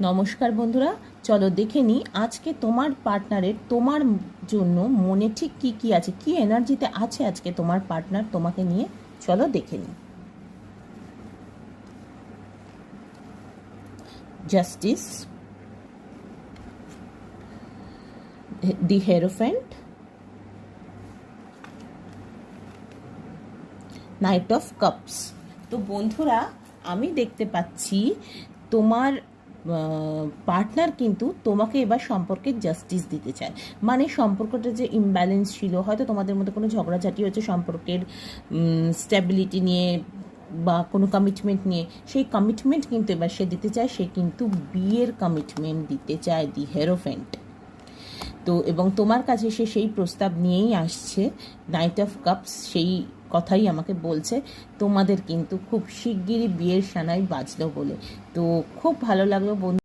নমস্কার বন্ধুরা, চলো দেখে নিই আজকে তোমার পার্টনারের তোমার জন্য মনে ঠিক কি কি আছে, কি এনার্জিতে আছে আজকে তোমার পার্টনার তোমাকে নিয়ে। চলো দেখে নিই। Justice, the hierophant, knight of cups. তো বন্ধুরা, আমি দেখতে পাচ্ছি তোমার পার্টনার কিন্তু তোমাকে এবার সম্পর্কে জাস্টিস দিতে চায়। মানে সম্পর্কটা যে ইমব্যালেন্স ছিল, হয়তো তোমাদের মধ্যে কোনো ঝগড়াঝাটি হচ্ছে সম্পর্কের স্ট্যাবিলিটি নিয়ে বা কোনো কমিটমেন্ট নিয়ে, সেই কমিটমেন্ট কিন্তু এবার সে দিতে চায়। সে কিন্তু বিয়ের কমিটমেন্ট দিতে চায়, দি হেরোফেন্ট। তো এবং তোমার কাছে সে সেই প্রস্তাব নিয়েই আসছে, নাইট অফ কাপস সেই কথাই আমাকে বলছে। তোমাদের কিন্তু খুব শিগগিরই বিয়ের সানাই বাজলো বলে। তো খুব ভালো লাগলো বন্ধু।